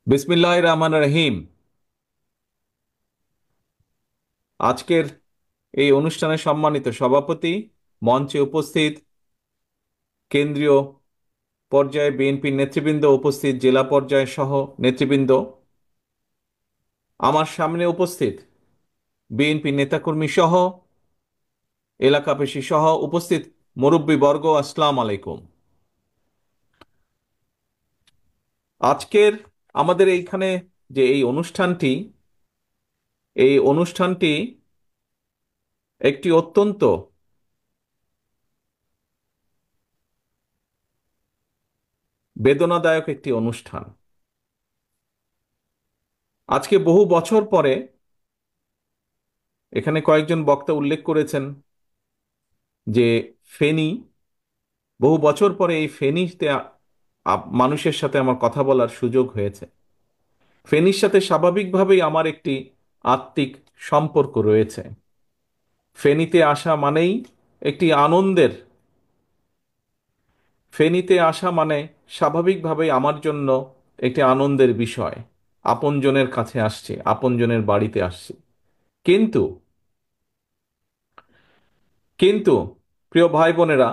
বিসমিল্লাহির রহমানির রহিম। আজকের এই অনুষ্ঠানে সম্মানিত সভাপতি, মঞ্চে উপস্থিত কেন্দ্রীয় পর্যায়ে বিএনপির নেতৃবৃন্দ, উপস্থিত জেলা পর্যায়ে সহ নেতৃবৃন্দ, আমার সামনে উপস্থিত বিএনপি নেতাকর্মী সহ এলাকাবাসী সহ উপস্থিত মুরব্বীবর্গ, আসসালামু আলাইকুম। আজকের আমাদের এইখানে যে এই অনুষ্ঠানটি একটি অত্যন্ত বেদনাদায়ক একটি অনুষ্ঠান। আজকে বহু বছর পরে এখানে কয়েকজন বক্তা উল্লেখ করেছেন যে ফেনী, বহু বছর পরে এই ফেনীতে মানুষের সাথে আমার কথা বলার সুযোগ হয়েছে। ফেনীর সাথে স্বাভাবিকভাবেই আমার একটি আত্মিক সম্পর্ক রয়েছে। ফেনীতে আসা মানেই একটি আনন্দের, ফেনীতে আসা মানে স্বাভাবিকভাবেই আমার জন্য একটি আনন্দের বিষয়। আপনজনের কাছে আসছি, আপনজনের বাড়িতে আসছি। কিন্তু কিন্তু প্রিয় ভাই বোনেরা,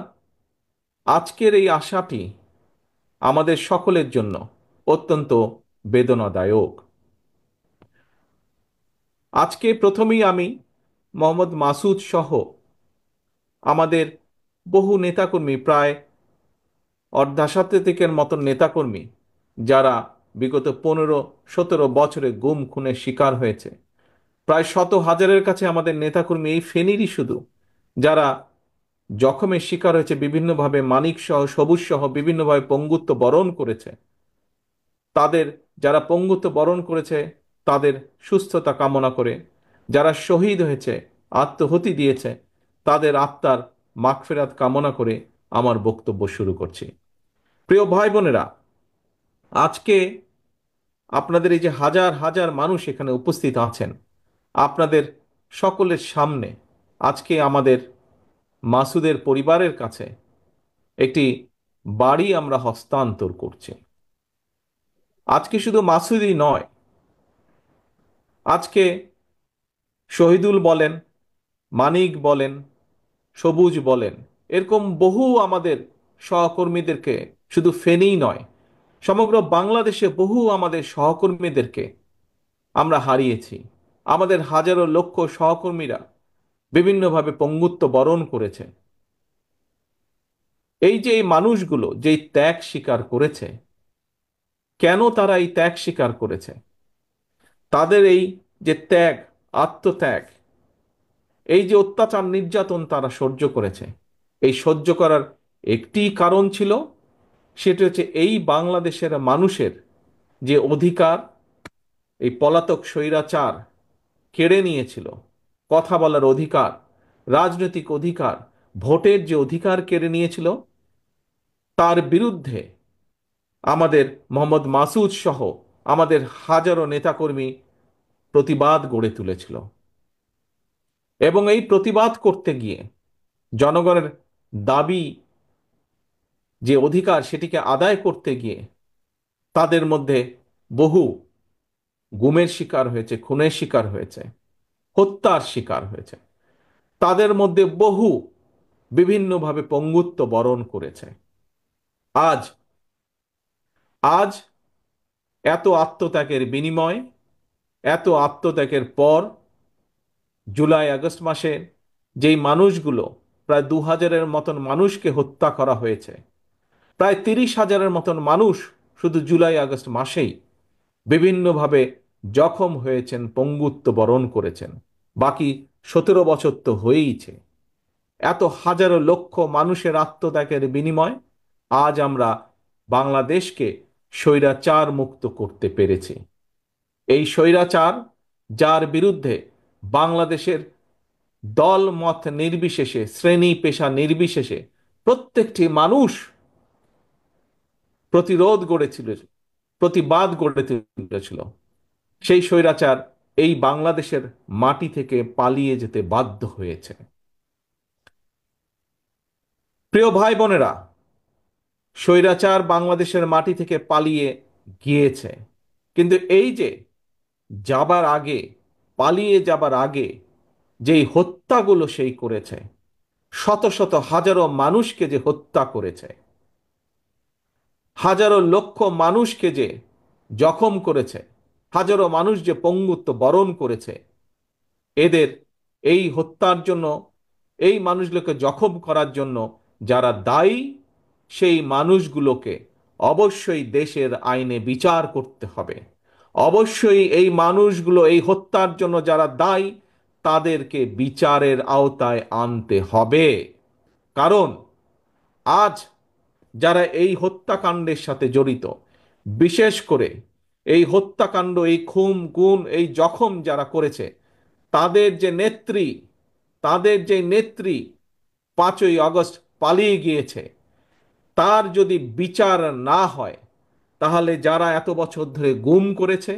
আজকের এই আশাটি আমাদের সকলের জন্য অত্যন্ত বেদনাদায়ক। আজকে প্রথমেই আমি মোহাম্মদ মাসুদ সহ আমাদের বহু নেতাকর্মী, প্রায় অর্ধশতাধিকের মতন নেতাকর্মী, যারা বিগত 15-17 বছরে গুম খুনের শিকার হয়েছে, প্রায় শত হাজারের কাছে আমাদের নেতাকর্মী এই ফেনীরই শুধু, যারা জখমের শিকার হয়েছে, বিভিন্নভাবে মানিক সহ সবুজ সহ বিভিন্নভাবে পঙ্গুত্ব বরণ করেছে, তাদের, যারা পঙ্গুত্ব বরণ করেছে তাদের সুস্থতা কামনা করে, যারা শহীদ হয়েছে, আত্মহতি দিয়েছে, তাদের আত্মার মাগফিরাত কামনা করে আমার বক্তব্য শুরু করছি। প্রিয় ভাই বোনেরা, আজকে আপনাদের এই যে হাজার হাজার মানুষ এখানে উপস্থিত আছেন, আপনাদের সকলের সামনে আজকে আমাদের মাসুদের পরিবারের কাছে একটি বাড়ি আমরা হস্তান্তর করছি। আজকে শুধু মাসুদই নয়, আজকে শহীদুল বলেন, মানিক বলেন, সবুজ বলেন, এরকম বহু আমাদের সহকর্মীদেরকে, শুধু ফেনীই নয়, সমগ্র বাংলাদেশে বহু আমাদের সহকর্মীদেরকে আমরা হারিয়েছি। আমাদের হাজারো লক্ষ সহকর্মীরা বিভিন্নভাবে পঙ্গুত্ব বরণ করেছে। এই যে এই মানুষগুলো যেই ত্যাগ স্বীকার করেছে, কেন তারা এই ত্যাগ স্বীকার করেছে? তাদের এই যে ত্যাগ, আত্মত্যাগ, এই যে অত্যাচার নির্যাতন তারা সহ্য করেছে, এই সহ্য করার একটি কারণ ছিল, সেটা হচ্ছে এই বাংলাদেশের মানুষের যে অধিকার এই পলাতক স্বৈরাচার কেড়ে নিয়েছিল, কথা বলার অধিকার, রাজনৈতিক অধিকার, ভোটের যে অধিকার কেড়ে নিয়েছিল, তার বিরুদ্ধে আমাদের মোহাম্মদ মাসুদ সহ আমাদের হাজারো নেতাকর্মী প্রতিবাদ গড়ে তুলেছিল। এবং এই প্রতিবাদ করতে গিয়ে জনগণের দাবি, যে অধিকার, সেটিকে আদায় করতে গিয়ে তাদের মধ্যে বহু গুমের শিকার হয়েছে, খুনের শিকার হয়েছে, হত্যার শিকার হয়েছে, তাদের মধ্যে বহু বিভিন্নভাবে পঙ্গুত্ব বরণ করেছে। আজ আজ এত আত্মত্যাগের বিনিময়, এত আত্মত্যাগের পর, জুলাই আগস্ট মাসে যেই মানুষগুলো, প্রায় 2000-এর মতন মানুষকে হত্যা করা হয়েছে, প্রায় 30,000-এর মতন মানুষ শুধু জুলাই আগস্ট মাসেই বিভিন্নভাবে জখম হয়েছেন, পঙ্গুত্ব বরণ করেছেন। বাকি 17 বছর তো হয়েইছে। এত হাজারো লক্ষ মানুষের আত্মত্যাগের বিনিময় আজ আমরা বাংলাদেশকে স্বৈরাচার মুক্ত করতে পেরেছি। এই স্বৈরাচার, যার বিরুদ্ধে বাংলাদেশের দল মত নির্বিশেষে, শ্রেণী পেশা নির্বিশেষে প্রত্যেকটি মানুষ প্রতিরোধ গড়েছিল, প্রতিবাদ গড়ে তুলেছিল, সেই স্বৈরাচার এই বাংলাদেশের মাটি থেকে পালিয়ে যেতে বাধ্য হয়েছে। প্রিয় ভাই বোনেরা, স্বৈরাচার বাংলাদেশের মাটি থেকে পালিয়ে গিয়েছে। কিন্তু এই যে যাবার আগে, পালিয়ে যাবার আগে যেই হত্যাগুলো সেই করেছে, শত শত হাজারো মানুষকে যে হত্যা করেছে, হাজারো লক্ষ মানুষকে যে জখম করেছে, হাজারো মানুষ যে পঙ্গুত্ব বরণ করেছে, এদের এই হত্যার জন্য, এই মানুষগুলোকে জখম করার জন্য যারা দায়ী, সেই মানুষগুলোকে অবশ্যই দেশের আইনে বিচার করতে হবে। অবশ্যই এই মানুষগুলো, এই হত্যার জন্য যারা দায়ী, তাদেরকে বিচারের আওতায় আনতে হবে। কারণ আজ যারা এই হত্যাকাণ্ডের সাথে জড়িত, বিশেষ করে এই হত্যাকাণ্ড, এই খুন গুম, এই জখম যারা করেছে, তাদের যে নেত্রী, তাদের যে নেত্রী 5ই আগস্ট পালিয়ে গিয়েছে, তার যদি বিচার না হয়, তাহলে যারা এত বছর ধরে গুম করেছে,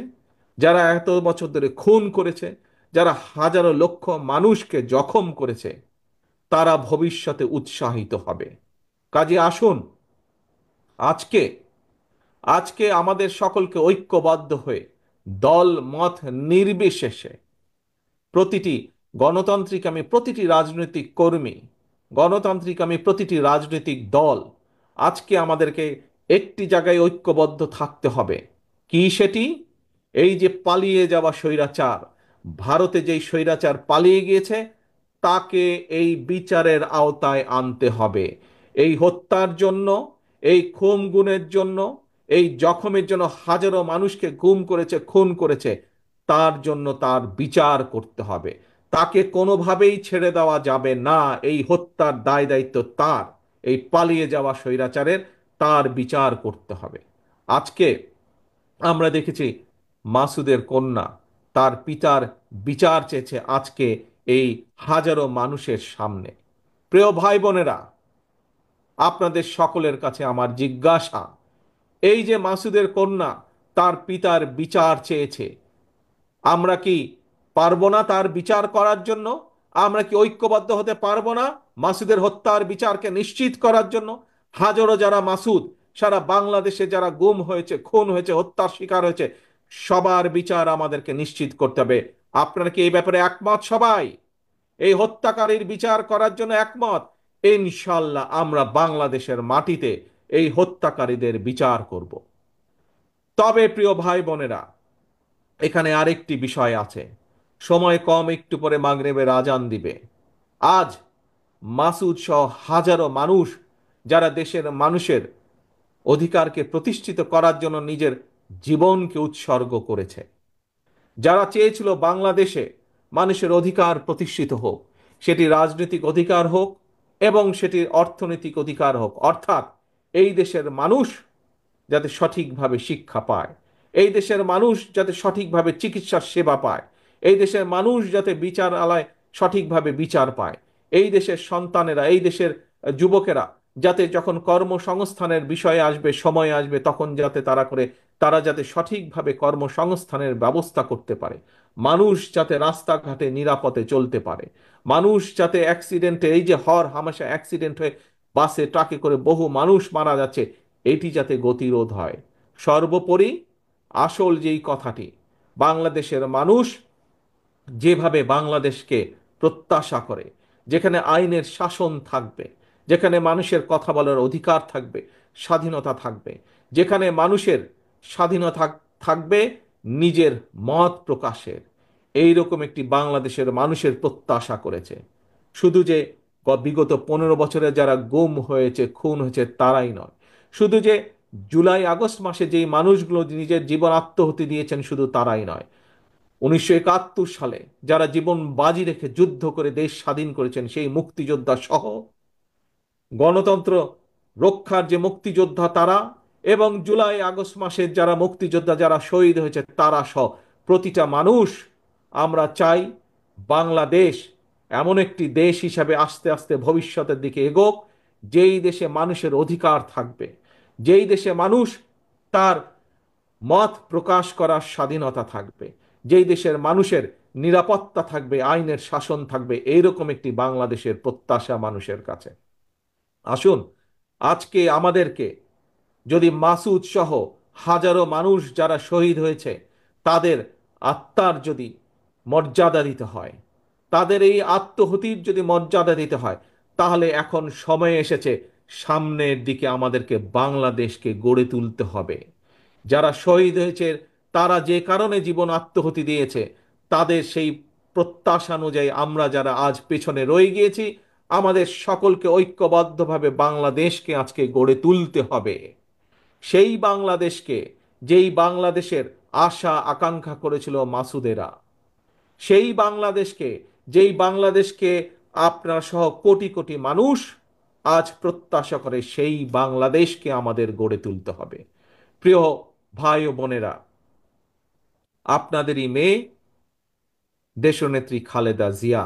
যারা এত বছর ধরে খুন করেছে, যারা হাজারো লক্ষ মানুষকে জখম করেছে, তারা ভবিষ্যতে উৎসাহিত হবে। কাজে আসুন, আজকে আজকে আমাদের সকলকে ঐক্যবদ্ধ হয়ে, দল মত নির্বিশেষে, প্রতিটি গণতান্ত্রিক আমি প্রতিটি রাজনৈতিক কর্মী, গণতান্ত্রিক আমি প্রতিটি রাজনৈতিক দল, আজকে আমাদেরকে একটি জায়গায় ঐক্যবদ্ধ থাকতে হবে। কি সেটি? এই যে পালিয়ে যাওয়া স্বৈরাচার, ভারতে যেই স্বৈরাচার পালিয়ে গিয়েছে, তাকে এই বিচারের আওতায় আনতে হবে। এই হত্যার জন্য, এই খুন গুমের জন্য, এই জখমের জন্য, হাজারো মানুষকে গুম করেছে, খুন করেছে, তার জন্য তার বিচার করতে হবে। তাকে কোনোভাবেই ছেড়ে দেওয়া যাবে না। এই হত্যার দায় দায়িত্ব তার, এই পালিয়ে যাওয়া স্বৈরাচারের, তার বিচার করতে হবে। আজকে আমরা দেখেছি মাসুদের কন্যা তার পিতার বিচার চেয়েছে আজকে এই হাজারো মানুষের সামনে। প্রিয় ভাই বোনেরা, আপনাদের সকলের কাছে আমার জিজ্ঞাসা, এই যে মাসুদের কন্যা তার পিতার বিচার চেয়েছে, আমরা কি পারবো না তার বিচার করার জন্য? আমরা কি ঐক্যবদ্ধ হতে পারবো না মাসুদের হত্যার বিচারকে নিশ্চিত করার জন্য? হাজারো যারা মাসুদ, সারা বাংলাদেশে যারা গুম হয়েছে, খুন হয়েছে, হত্যার শিকার হয়েছে, সবার বিচার আমাদেরকে নিশ্চিত করতে হবে। আপনারা কি এই ব্যাপারে একমত সবাই? এই হত্যাকারীর বিচার করার জন্য একমত? ইনশাল্লাহ আমরা বাংলাদেশের মাটিতে এই হত্যাকারীদের বিচার করব। তবে প্রিয় ভাই বোনেরা, এখানে আরেকটি বিষয় আছে। সময় কম, একটু পরে মাগরিবের আজান দিবে। আজ মাসুদ সহ হাজারো মানুষ যারা দেশের মানুষের অধিকারকে প্রতিষ্ঠিত করার জন্য নিজের জীবনকে উৎসর্গ করেছে, যারা চেয়েছিল বাংলাদেশে মানুষের অধিকার প্রতিষ্ঠিত হোক, সেটি রাজনৈতিক অধিকার হোক এবং সেটি অর্থনৈতিক অধিকার হোক, অর্থাৎ এই দেশের মানুষ যাতে সঠিকভাবে শিক্ষা পায়, এই দেশের মানুষ যাতে সঠিকভাবে চিকিৎসার সেবা পায়, এই দেশের মানুষ যাতে বিচারালয় সঠিকভাবে বিচার পায়, এই দেশের সন্তানেরা, এই দেশের যুবকেরা যাতে যখন কর্মসংস্থানের বিষয়ে আসবে, সময় আসবে, তখন যাতে তারা যাতে সঠিকভাবে কর্মসংস্থানের ব্যবস্থা করতে পারে, মানুষ যাতে রাস্তাঘাটে নিরাপদে চলতে পারে, মানুষ যাতে অ্যাক্সিডেন্টে, এই যে হর হামেশা অ্যাক্সিডেন্ট হয়ে বাসে ট্রাকে করে বহু মানুষ মারা যাচ্ছে, এটি যাতে গতিরোধ হয়। সর্বোপরি আসল যেই কথাটি, বাংলাদেশের মানুষ যেভাবে বাংলাদেশকে প্রত্যাশা করে, যেখানে আইনের শাসন থাকবে, যেখানে মানুষের কথা বলার অধিকার থাকবে, স্বাধীনতা থাকবে, যেখানে মানুষের স্বাধীনতা থাকবে নিজের মত প্রকাশের, এই রকম একটি বাংলাদেশের মানুষের প্রত্যাশা করেছে। শুধু যে বিগত 15 বছরে যারা গুম হয়েছে, খুন হয়েছে, তারাই নয়, শুধু যে জুলাই আগস্ট মাসে যেই মানুষগুলো নিজের জীবন আত্মহতি দিয়েছেন, শুধু তারাই নয়, 1971 সালে যারা জীবন বাজি রেখে যুদ্ধ করে দেশ স্বাধীন করেছেন, সেই মুক্তিযোদ্ধা সহ, গণতন্ত্র রক্ষার যে মুক্তিযোদ্ধা তারা, এবং জুলাই আগস্ট মাসের যারা মুক্তিযোদ্ধা, যারা শহীদ হয়েছে, তারা সহ প্রতিটা মানুষ, আমরা চাই বাংলাদেশ এমন একটি দেশ হিসাবে আস্তে আস্তে ভবিষ্যতের দিকে এগোক, যেই দেশে মানুষের অধিকার থাকবে, যেই দেশে মানুষ তার মত প্রকাশ করার স্বাধীনতা থাকবে, যেই দেশের মানুষের নিরাপত্তা থাকবে, আইনের শাসন থাকবে, এইরকম একটি বাংলাদেশের প্রত্যাশা মানুষের কাছে। আসুন, আজকে আমাদেরকে যদি মাসুদ সহ হাজারো মানুষ যারা শহীদ হয়েছে তাদের আত্মার যদি মর্যাদা দিতে হয়, তাদের এই আত্মহুতির যদি মর্যাদা দিতে হয়, তাহলে এখন সময় এসেছে সামনের দিকে আমাদেরকে বাংলাদেশকে গড়ে তুলতে হবে। যারা শহীদ হয়েছে, তারা যে কারণে জীবন আত্মহুতি দিয়েছে, তাদের সেই প্রত্যাশা অনুযায়ী আমরা যারা আজ পেছনে রয়ে গিয়েছি, আমাদের সকলকে ঐক্যবদ্ধভাবে বাংলাদেশকে আজকে গড়ে তুলতে হবে। সেই বাংলাদেশকে, যেই বাংলাদেশের আশা আকাঙ্ক্ষা করেছিল মাসুদেরা, সেই বাংলাদেশকে, যেই বাংলাদেশকে আপনার সহ কোটি কোটি মানুষ আজ প্রত্যাশা করে, সেই বাংলাদেশকে আমাদের গড়ে তুলতে হবে। প্রিয় ভাই ও বোনেরা, আপনাদেরই মেয়ে দেশনেত্রী খালেদা জিয়া,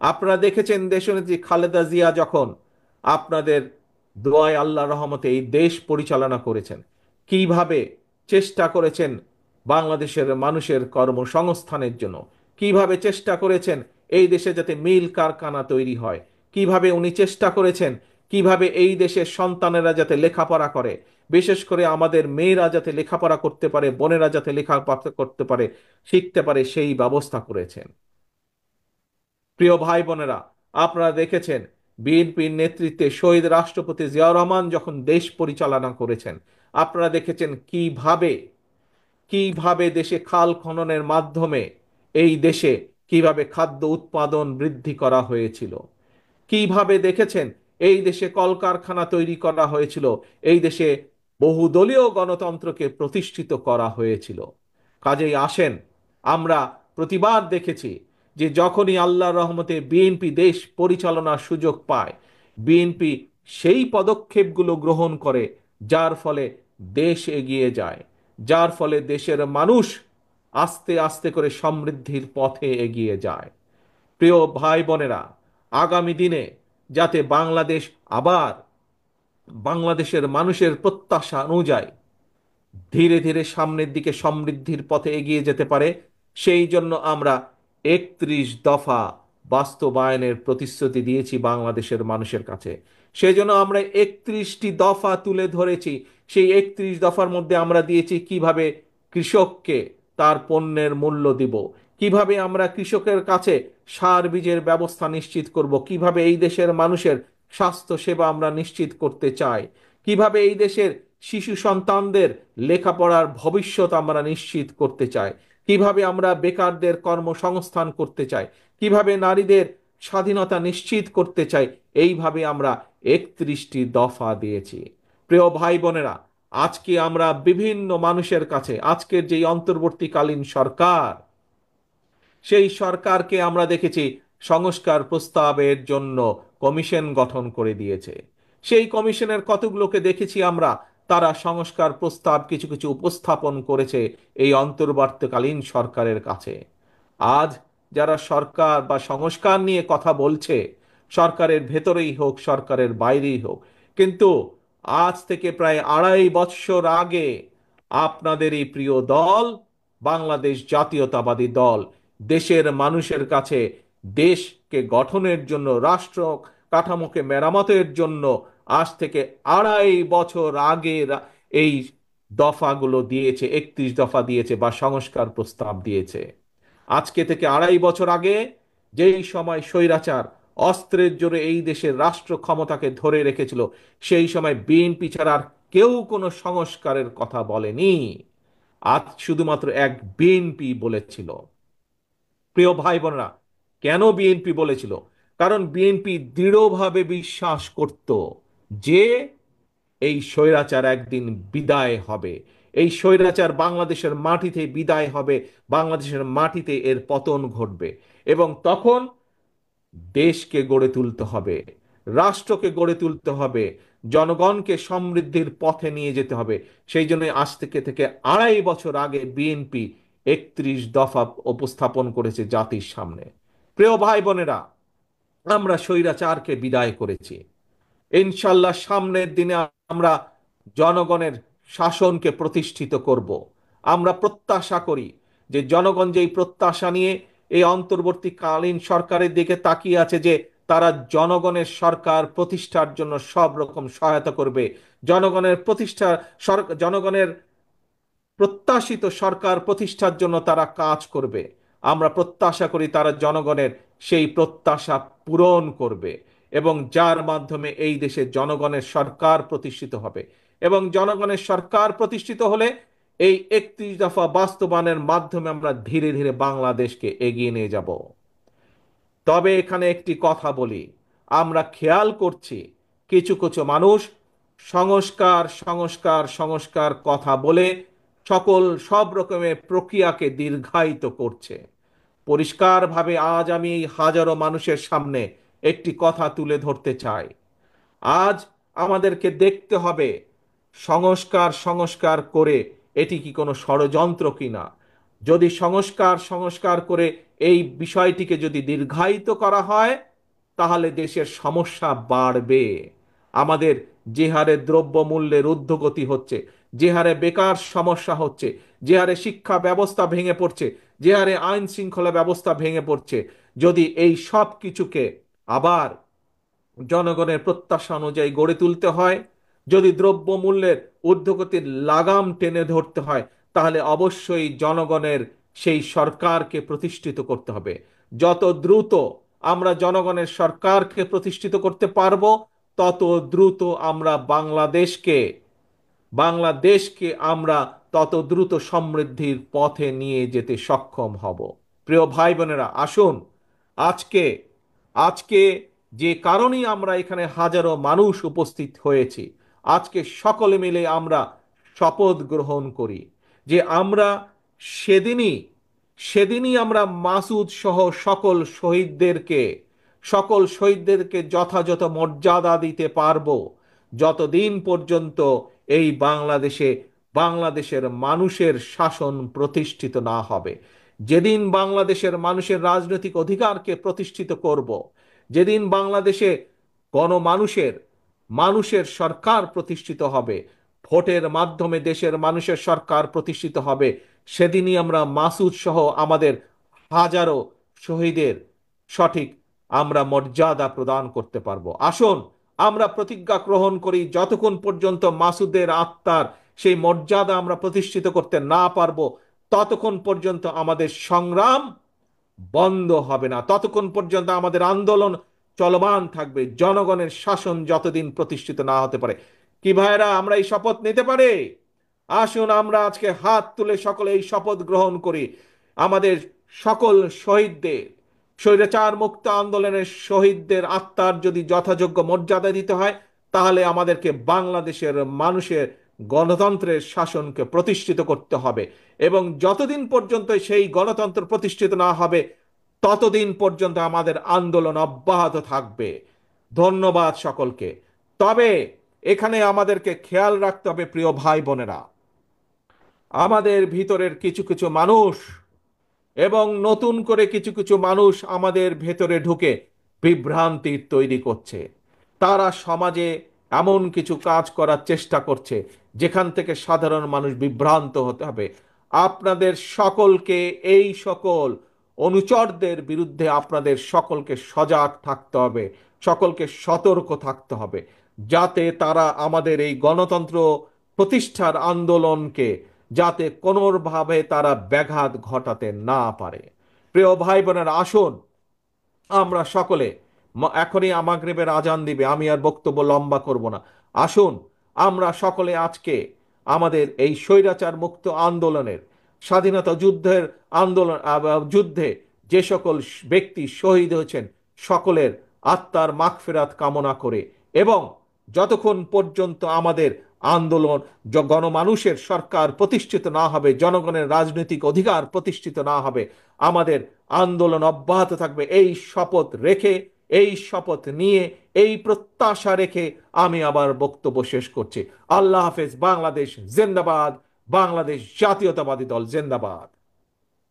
আপনারা দেখেছেন দেশনেত্রী খালেদা জিয়া যখন আপনাদের দোয়ায় আল্লাহ রহমতে এই দেশ পরিচালনা করেছেন, কিভাবে চেষ্টা করেছেন বাংলাদেশের মানুষের কর্মসংস্থানের জন্য, কিভাবে চেষ্টা করেছেন এই দেশে যাতে মিল কারখানা তৈরি হয়, কিভাবে উনি চেষ্টা করেছেন কিভাবে এই দেশের সন্তানেরা যাতে লেখাপড়া করে, বিশেষ করে আমাদের মেয়েরা যাতে লেখাপড়া করতে পারে, বোনেরা যাতে লেখাপড়া করতে পারে, শিখতে পারে, সেই ব্যবস্থা করেছেন। প্রিয় ভাই বোনেরা, আপনারা দেখেছেন বিএনপির নেতৃত্বে শহীদ রাষ্ট্রপতি জিয়াউর রহমান যখন দেশ পরিচালনা করেছেন, আপনারা দেখেছেন কিভাবে কিভাবে দেশে খাল খননের মাধ্যমে এই দেশে কিভাবে খাদ্য উৎপাদন বৃদ্ধি করা হয়েছিল, কিভাবে দেখেছেন এই দেশে কলকারখানা তৈরি করা হয়েছিল, এই দেশে বহুদলীয় গণতন্ত্রকে প্রতিষ্ঠিত করা হয়েছিল। কাজেই আসেন, আমরা প্রতিবার দেখেছি যে যখনই আল্লাহর রহমতে বিএনপি দেশ পরিচালনার সুযোগ পায়, বিএনপি সেই পদক্ষেপগুলো গ্রহণ করে যার ফলে দেশ এগিয়ে যায়, যার ফলে দেশের মানুষ আস্তে আস্তে করে সমৃদ্ধির পথে এগিয়ে যায়। প্রিয় ভাই বোনেরা, আগামী দিনে যাতে বাংলাদেশ আবার বাংলাদেশের মানুষের প্রত্যাশা অনুযায়ী ধীরে ধীরে সামনের দিকে সমৃদ্ধির পথে এগিয়ে যেতে পারে, সেই জন্য আমরা 31 দফা বাস্তবায়নের প্রতিশ্রুতি দিয়েছি বাংলাদেশের মানুষের কাছে। সেই জন্য আমরা 31টি দফা তুলে ধরেছি। সেই 31 দফার মধ্যে আমরা দিয়েছি কিভাবে কৃষককে তার পণ্যের মূল্য দিব, কিভাবে আমরা কৃষকের কাছে সার বীজের ব্যবস্থা নিশ্চিত করব, কিভাবে এই দেশের মানুষের স্বাস্থ্য সেবা আমরা নিশ্চিত করতে চাই, কিভাবে এই দেশের শিশু সন্তানদের লেখাপড়ার ভবিষ্যৎ আমরা নিশ্চিত করতে চাই, কিভাবে আমরা বেকারদের কর্মসংস্থান করতে চাই, কিভাবে নারীদের স্বাধীনতা নিশ্চিত করতে চাই, এইভাবে আমরা 31টি দফা দিয়েছি। প্রিয় ভাই বোনেরা, আজকে আমরা বিভিন্ন মানুষের কাছে আজকের যে অন্তর্বর্তীকালীন সরকার, সেই সরকারকে আমরা দেখেছি সংস্কার প্রস্তাবের জন্য কমিশন গঠন করে দিয়েছে। সেই কমিশনের কতগুলোকে দেখেছি আমরা, তারা সংস্কার প্রস্তাব কিছু কিছু উপস্থাপন করেছে এই অন্তর্বর্তীকালীন সরকারের কাছে। আজ যারা সরকার বা সংস্কার নিয়ে কথা বলছে, সরকারের ভেতরেই হোক সরকারের বাইরেই হোক, কিন্তু আজ থেকে প্রায় 2.5 বছর আগে আপনাদের এই প্রিয় দল বাংলাদেশ জাতীয়তাবাদী দল দেশের মানুষের কাছে দেশকে গঠনের জন্য, রাষ্ট্র কাঠামোকে মেরামতের জন্য আজ থেকে 2.5 বছর আগে এই দফাগুলো দিয়েছে, 31 দফা দিয়েছে বা সংস্কার প্রস্তাব দিয়েছে। আজকে থেকে 2.5 বছর আগে, যেই সময় স্বৈরাচার অস্ত্রের জোরে এই দেশের রাষ্ট্র ক্ষমতাকে ধরে রেখেছিল, সেই সময় বিএনপি ছাড়া আর কেউ কোনো সংস্কারের কথা বলেনি। আজ শুধুমাত্র এক বিএনপি বলেছিল। প্রিয় ভাই বোনেরা, কেন বিএনপি বলেছিল? কারণ বিএনপি দৃঢ়ভাবে বিশ্বাস করত যে এই স্বৈরাচার একদিন বিদায় হবে, এই স্বৈরাচার বাংলাদেশের মাটিতে বিদায় হবে, বাংলাদেশের মাটিতে এর পতন ঘটবে, এবং তখন দেশকে গড়ে তুলতে হবে, রাষ্ট্রকে গড়ে তুলতে হবে, জনগণকে সমৃদ্ধির পথে নিয়ে যেতে হবে। সেই জন্য আজ থেকে 2.5 বছর আগে বিএনপি 31 দফা উপস্থাপন করেছে জাতির সামনে। প্রিয় ভাই বোনেরা, আমরা স্বৈরাচারকে বিদায় করেছি। ইনশাল্লাহ সামনের দিনে আমরা জনগণের শাসনকে প্রতিষ্ঠিত করব। আমরা প্রত্যাশা করি যে জনগণ যেই প্রত্যাশা নিয়ে এই অন্তর্বর্তীকালীন সরকারের দিকে তাকিয়ে আছে, যে তারা জনগণের সরকার প্রতিষ্ঠার জন্য সব রকম সহায়তা করবে, জনগণের প্রতিষ্ঠা, জনগণের প্রত্যাশিত সরকার প্রতিষ্ঠার জন্য তারা কাজ করবে। আমরা প্রত্যাশা করি তারা জনগণের সেই প্রত্যাশা পূরণ করবে, এবং যার মাধ্যমে এই দেশে জনগণের সরকার প্রতিষ্ঠিত হবে। এবং জনগণের সরকার প্রতিষ্ঠিত হলে এই 31 দফা বাস্তবায়নের মাধ্যমে আমরা ধীরে ধীরে বাংলাদেশকে এগিয়ে নিয়ে যাব। তবে এখানে একটি কথা বলি, আমরা খেয়াল করছি কিছু কিছু মানুষ সংস্কার সংস্কার সংস্কার কথা বলে সব রকমের প্রক্রিয়াকে দীর্ঘায়িত করছে। পরিষ্কারভাবে আজ আমি এই হাজারো মানুষের সামনে একটি কথা তুলে ধরতে চাই। আজ আমাদেরকে দেখতে হবে সংস্কার সংস্কার করে এটি কি কোনো ষড়যন্ত্র কিনা। যদি সংস্কার সংস্কার করে এই বিষয়টিকে যদি দীর্ঘায়িত করা হয়, তাহলে দেশের সমস্যা বাড়বে। আমাদের যে হারে দ্রব্যমূল্যের ঊর্ধ্বগতি হচ্ছে, যে হারে বেকার সমস্যা হচ্ছে, যে হারে শিক্ষা ব্যবস্থা ভেঙে পড়ছে, যে হারে আইন শৃঙ্খলা ব্যবস্থা ভেঙে পড়ছে, যদি এই সব কিছুকে আবার জনগণের প্রত্যাশা অনুযায়ী গড়ে তুলতে হয়, যদি দ্রব্যমূল্যের ঊর্ধ্বগতির লাগাম টেনে ধরতে হয়, তাহলে অবশ্যই জনগণের সেই সরকারকে প্রতিষ্ঠিত করতে হবে। যত দ্রুত আমরা জনগণের সরকারকে প্রতিষ্ঠিত করতে পারবো, তত দ্রুত আমরা বাংলাদেশকে আমরা তত দ্রুত সমৃদ্ধির পথে নিয়ে যেতে সক্ষম হব। প্রিয় ভাই বোনেরা, আসুন আজকে আজকে যে কারণেই আমরা এখানে হাজারো মানুষ উপস্থিত হয়েছি, আজকে সকলে মিলে আমরা শপথ গ্রহণ করি যে আমরা সেদিনই সেদিনই আমরা মাসুদ সহ সকল শহীদদেরকে যথাযথ মর্যাদা দিতে পারবো, যতদিন পর্যন্ত এই বাংলাদেশের মানুষের শাসন প্রতিষ্ঠিত না হবে। যেদিন বাংলাদেশের মানুষের রাজনৈতিক অধিকারকে প্রতিষ্ঠিত করব, যেদিন বাংলাদেশে গণমানুষের মানুষের সরকার প্রতিষ্ঠিত হবে, ভোটের মাধ্যমে দেশের মানুষের সরকার প্রতিষ্ঠিত হবে, সেদিনই আমরা মাসুদ সহ আমাদের হাজারো শহীদের সঠিক আমরা মর্যাদা প্রদান করতে পারবো। আসুন আমরা প্রতিজ্ঞা গ্রহণ করি, যতক্ষণ পর্যন্ত মাসুদের আত্মার সেই মর্যাদা আমরা প্রতিষ্ঠিত করতে না পারবো, ততক্ষণ পর্যন্ত আমাদের সংগ্রাম বন্ধ হবে না, ততক্ষণ পর্যন্ত আমাদের আন্দোলন চলমান থাকবে, জনগণের শাসন যতদিন প্রতিষ্ঠিত না হতে পারে। কি ভাইরা, আমরা এই শপথ নিতে পারি? আসুন আমরা আজকে হাত তুলে সকলে এই শপথ গ্রহণ করি। আমাদের সকল শহীদদের, স্বৈরাচার মুক্ত আন্দোলনের শহীদদের আত্মার যদি যথাযোগ্য মর্যাদা দিতে হয়, তাহলে আমাদেরকে বাংলাদেশের মানুষের গণতন্ত্রের শাসনকে প্রতিষ্ঠিত করতে হবে। এবং যতদিন পর্যন্ত সেই গণতন্ত্র প্রতিষ্ঠিত না হবে, ততদিন পর্যন্ত আমাদের আন্দোলন অব্যাহত থাকবে। ধন্যবাদ সকলকে। তবে এখানে আমাদেরকে খেয়াল রাখতে হবে প্রিয় ভাই বোনেরা, আমাদের ভিতরের কিছু কিছু মানুষ এবং নতুন করে কিছু কিছু মানুষ আমাদের ভেতরে ঢুকে বিভ্রান্তি তৈরি করছে। তারা সমাজে এমন কিছু কাজ করার চেষ্টা করছে যেখান থেকে সাধারণ মানুষ বিভ্রান্ত হতে হবে। আপনাদের সকলকে, এই সকল অনুচরদের বিরুদ্ধে আপনাদের সকলকে সজাগ থাকতে হবে, সকলকে সতর্ক থাকতে হবে, যাতে তারা আমাদের এই গণতন্ত্র প্রতিষ্ঠার আন্দোলনকে যাতে কোনোভাবে তারা ব্যাঘাত ঘটাতে না পারে। প্রিয় ভাই বোনের, আসুন আমরা সকলে, এখনই মাগরিবের আজান দিবে, আমি আর বক্তব্য লম্বা করব না। আসুন আমরা সকলে আজকে আমাদের এই স্বৈরাচার মুক্ত আন্দোলনের, স্বাধীনতা যুদ্ধে যে সকল ব্যক্তি শহীদ হয়েছেন, সকলের আত্মার মাগফিরাত কামনা করে, এবং যতক্ষণ পর্যন্ত আমাদের আন্দোলন গণমানুষের সরকার প্রতিষ্ঠিত না হবে, জনগণের রাজনৈতিক অধিকার প্রতিষ্ঠিত না হবে, আমাদের আন্দোলন অব্যাহত থাকবে। এই শপথ নিয়ে, এই প্রত্যাশা রেখে আমি আবার বক্তব্য শেষ করছি। আল্লাহ হাফেজ। বাংলাদেশ জিন্দাবাদ। বাংলাদেশ জাতীয়তাবাদী দল জিন্দাবাদ।